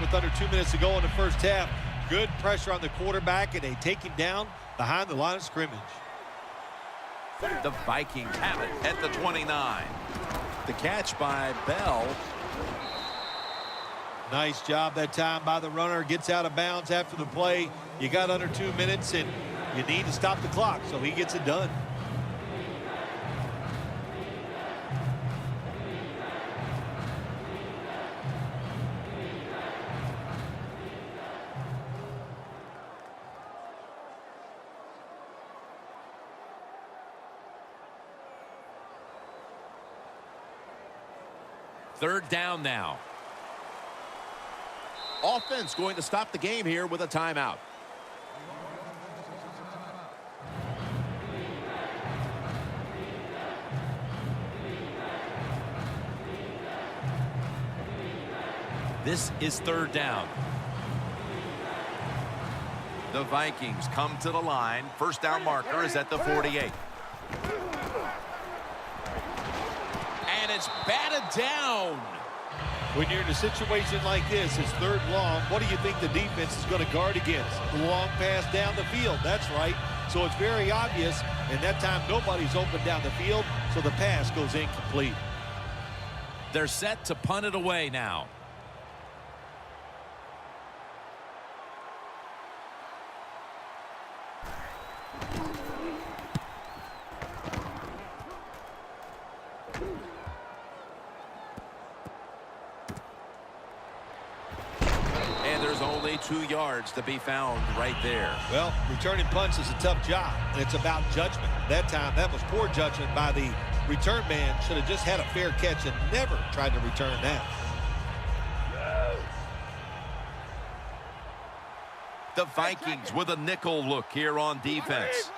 with under 2 minutes to go in the first half. Good pressure on the quarterback, and they take him down behind the line of scrimmage. The Vikings have it at the 29. The catch by Bell. Nice job that time by the runner. Gets out of bounds after the play. You got under 2 minutes, and you need to stop the clock, so he gets it done. Third down now. Offense going to stop the game here with a timeout. This is third down. The Vikings come to the line. First down marker is at the 48. And it's batted down. When you're in a situation like this, it's third and long, what do you think the defense is going to guard against? The long pass down the field. That's right. So it's very obvious, and that time nobody's open down the field, so the pass goes incomplete. They're set to punt it away now. And there's only 2 yards to be found right there. Well, returning punts is a tough job, and it's about judgment. That time, that was poor judgment by the return man. Should have just had a fair catch and never tried to return that. The Vikings with a nickel look here on defense.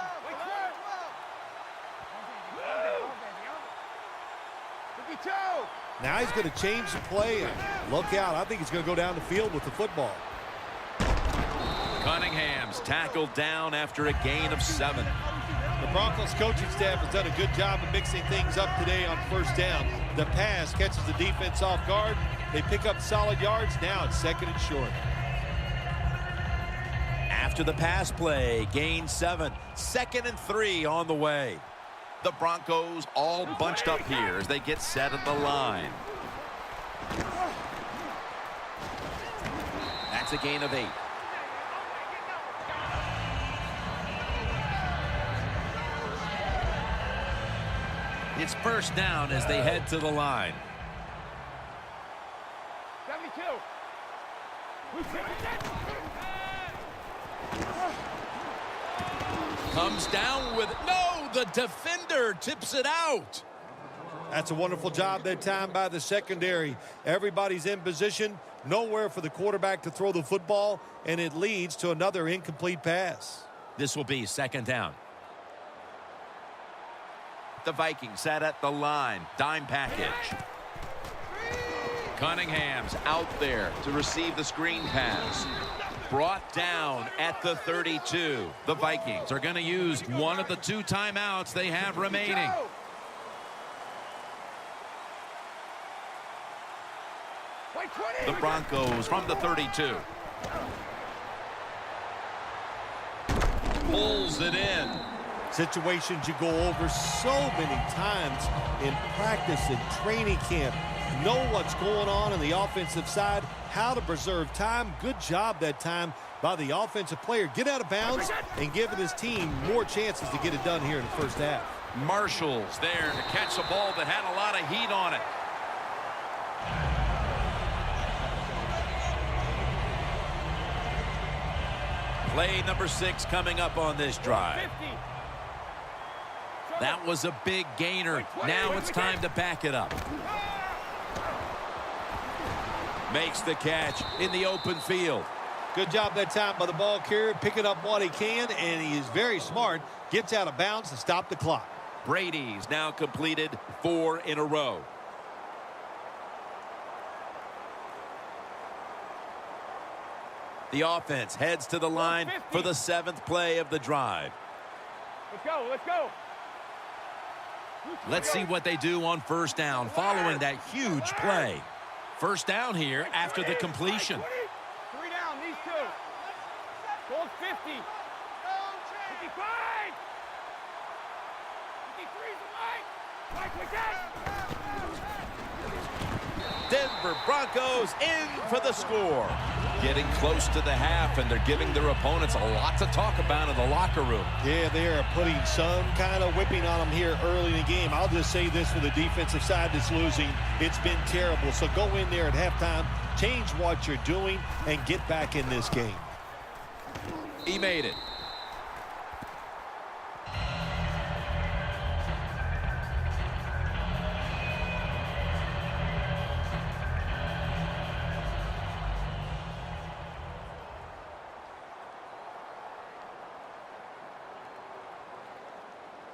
Now he's going to change the play, and look out. I think he's going to go down the field with the football. Cunningham's tackled down after a gain of 7. The Broncos coaching staff has done a good job of mixing things up today on first down. The pass catches the defense off guard. They pick up solid yards. Now it's second and short. After the pass play, gain 7. 2nd and 3 on the way. The Broncos all bunched up here as they get set at the line. That's a gain of 8. It's first down as they head to the line. 72. Comes down with no, the defender tips it out. That's a wonderful job that time by the secondary. Everybody's in position, nowhere for the quarterback to throw the football, and it leads to another incomplete pass. This will be second down. The Vikings sat at the line. Dime package. Cunningham's out there to receive the screen pass. Brought down at the 32. The Vikings are going to use one of the 2 timeouts they have remaining. The Broncos from the 32. Pulls it in. Situations you go over so many times in practice and training camp. Know what's going on the offensive side, how to preserve time. Good job that time by the offensive player. Get out of bounds and giving his team more chances to get it done here in the first half. Marshall's there to catch a ball that had a lot of heat on it. Play number 6 coming up on this drive. That was a big gainer. Now it's time to back it up. Makes the catch in the open field. Good job that time by the ball carrier, picking up what he can, and he is very smart. Gets out of bounds to stop the clock. Brady's now completed 4 in a row. The offense heads to the line for the 7th play of the drive. Let's go, let's go. Let's see what they do on first down following that huge play. First down here after the completion. 50. 55. 53's the Mike. Mike, we got Denver Broncos in for the score. Getting close to the half, and they're giving their opponents a lot to talk about in the locker room. Yeah, they are putting some kind of whipping on them here early in the game. I'll just say this for the defensive side that's losing. It's been terrible. So go in there at halftime, change what you're doing, and get back in this game. He made it.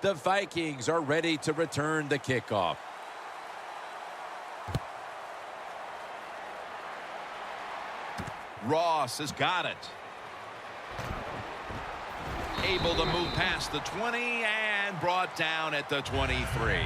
The Vikings are ready to return the kickoff. Ross has got it. Able to move past the 20 and brought down at the 23.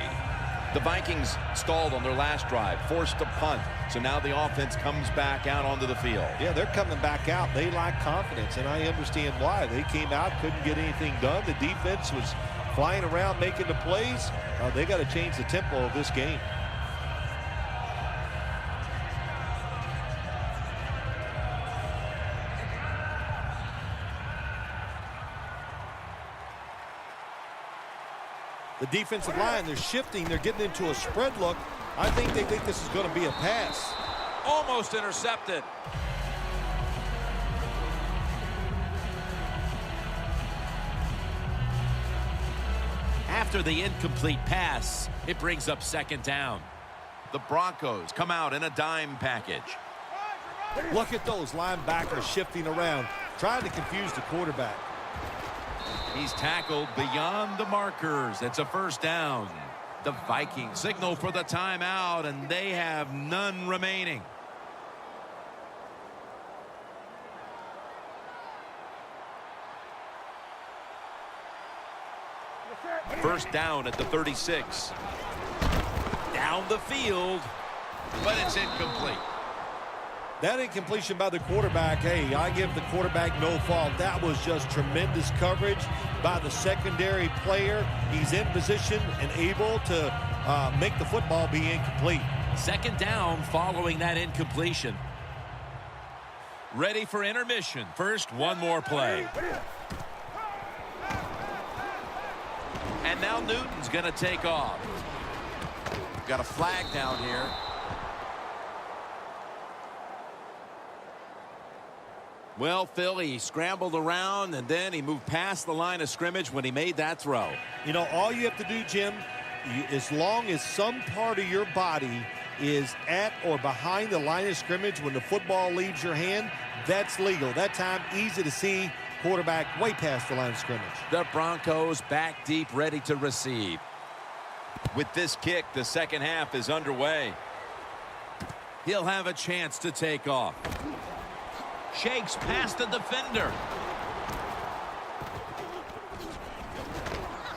The Vikings stalled on their last drive, forced a punt. So now the offense comes back out onto the field. Yeah, they're coming back out. They lack confidence, and I understand why. They came out, couldn't get anything done. The defense was flying around, making the plays. They got to change the tempo of this game. The defensive line, they're shifting. They're getting into a spread look. I think they think this is going to be a pass. Almost intercepted. After the incomplete pass, it brings up second down. The Broncos come out in a dime package. Look at those linebackers shifting around, trying to confuse the quarterback. He's tackled beyond the markers. It's a first down. The Vikings signal for the timeout, and they have none remaining. First down at the 36. Down the field, but it's incomplete. That incompletion by the quarterback, hey, I give the quarterback no fault. That was just tremendous coverage by the secondary player. He's in position and able to make the football be incomplete. Second down following that incompletion. Ready for intermission. First, one more play. And now Newton's going to take off. Got a flag down here. Well, Phil, he scrambled around, and then he moved past the line of scrimmage when he made that throw. You know, all you have to do, Jim, as long as some part of your body is at or behind the line of scrimmage when the football leaves your hand, that's legal. That time, easy to see. Quarterback way past the line of scrimmage. The Broncos back deep, ready to receive. With this kick, the second half is underway. He'll have a chance to take off. Shakes past the defender.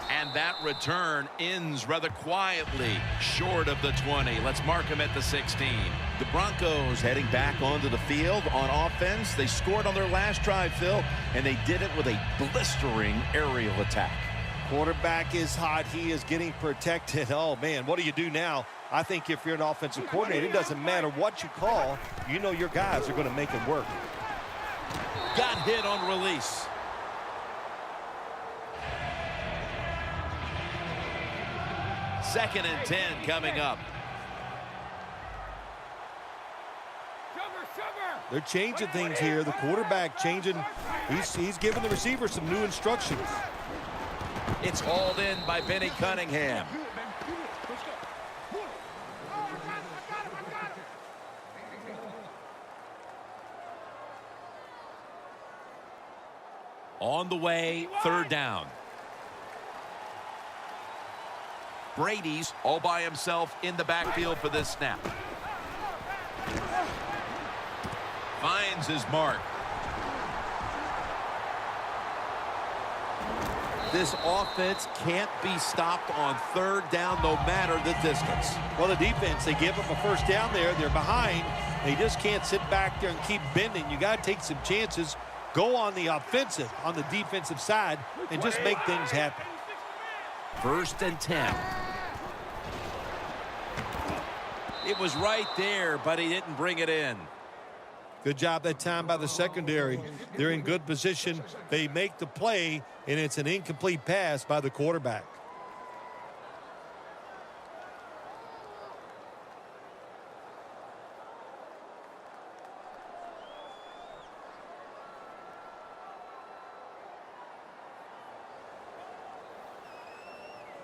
And that return ends rather quietly, short of the 20. Let's mark him at the 16. The Broncos heading back onto the field on offense. They scored on their last drive, Phil, and they did it with a blistering aerial attack. Quarterback is hot. He is getting protected. Oh, man, what do you do now? I think if you're an offensive coordinator, it doesn't matter what you call. You know your guys are going to make it work. Got hit on release. Second and 10 coming up. They're changing things here. The quarterback changing. He's giving the receiver some new instructions. It's hauled in by Benny Cunningham. On the way, third down. Brady's all by himself in the backfield for this snap. Finds his mark. This offense can't be stopped on third down no matter the distance. Well, the defense, they give up a first down there. They're behind. They just can't sit back there and keep bending. You got to take some chances. Go on the offensive, on the defensive side, and just make things happen. 1st and 10. It was right there, but he didn't bring it in. Good job that time by the secondary. They're in good position. They make the play, and it's an incomplete pass by the quarterback.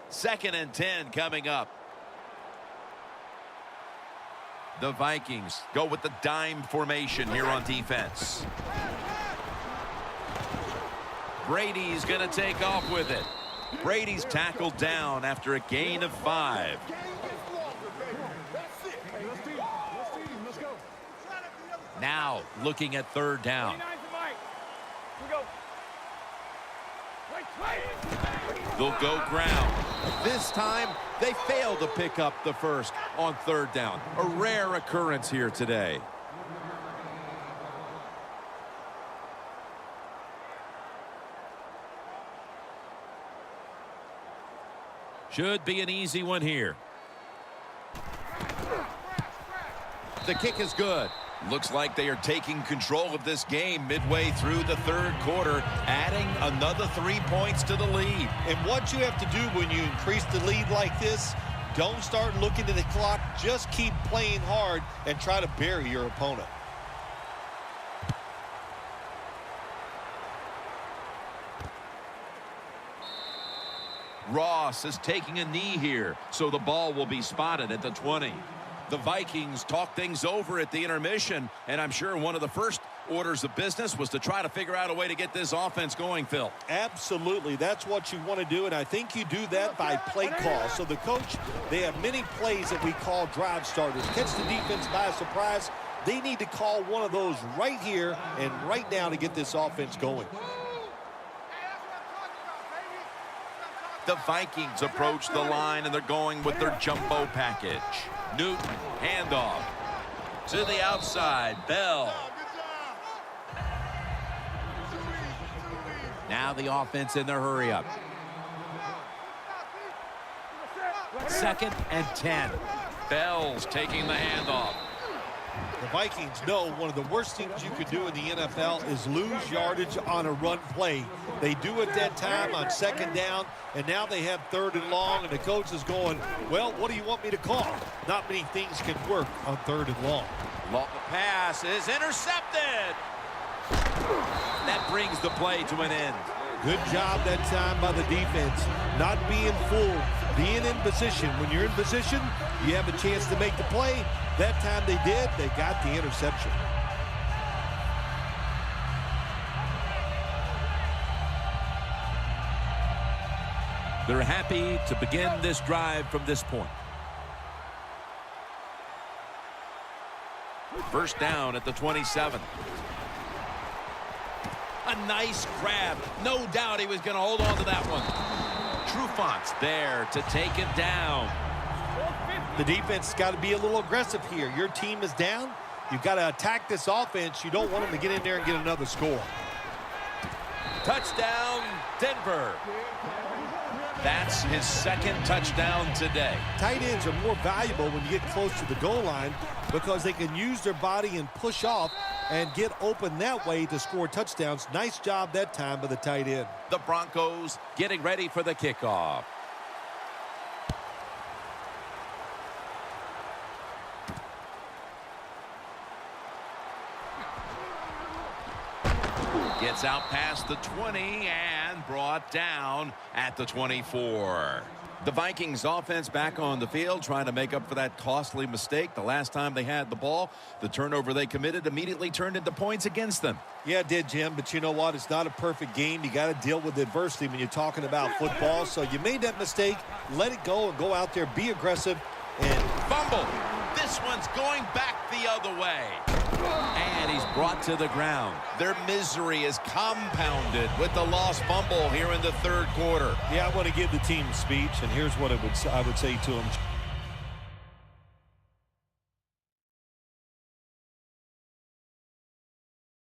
Second and 10 coming up. The Vikings go with the dime formation here on defense. Brady's going to take off with it. Brady's tackled down after a gain of 5. Now looking at 3rd down. They'll go ground. This time, they failed to pick up the first on 3rd down. A rare occurrence here today. Should be an easy one here. The kick is good. Looks like they are taking control of this game midway through the 3rd quarter, adding another 3 points to the lead. And what you have to do when you increase the lead like this, don't start looking at the clock. Just keep playing hard and try to bury your opponent. Ross is taking a knee here, so the ball will be spotted at the 20. The Vikings talk things over at the intermission, and I'm sure one of the first orders of business was to try to figure out a way to get this offense going, Phil. Absolutely. That's what you want to do, and I think you do that by play call. So the coach, they have many plays that we call drive starters. Catch the defense by surprise. They need to call one of those right here and right now to get this offense going. The Vikings approach the line, and they're going with their jumbo package. Newton, handoff. To the outside, Bell. Now the offense in their hurry-up. 2nd and 10. Bell's taking the handoff. The Vikings know one of the worst things you could do in the NFL is lose yardage on a run play. They do it that time on 2nd down, and now they have 3rd and long, and the coach is going, well, what do you want me to call? Not many things can work on 3rd and long. The pass is intercepted. That brings the play to an end. Good job that time by the defense. Not being fooled, being in position. When you're in position, you have a chance to make the play. That time they did, they got the interception. They're happy to begin this drive from this point. 1st down at the 27. A nice grab. No doubt he was going to hold on to that one. Trufant's there to take it down. The defense has got to be a little aggressive here. Your team is down. You've got to attack this offense. You don't want them to get in there and get another score. Touchdown, Denver. That's his 2nd touchdown today. Tight ends are more valuable when you get close to the goal line because they can use their body and push off and get open that way to score touchdowns. Nice job that time by the tight end. The Broncos getting ready for the kickoff. Gets out past the 20 and brought down at the 24. The Vikings offense back on the field trying to make up for that costly mistake. The last time they had the ball, the turnover they committed immediately turned into points against them. Yeah, it did, Jim, but you know what? It's not a perfect game. You got to deal with adversity when you're talking about football. So you made that mistake. Let it go and go out there, be aggressive. And fumble. This one's going back the other way. And he's brought to the ground. Their misery is compounded with the lost fumble here in the 3rd quarter. Yeah, I want to give the team a speech, and here's what I would say to them.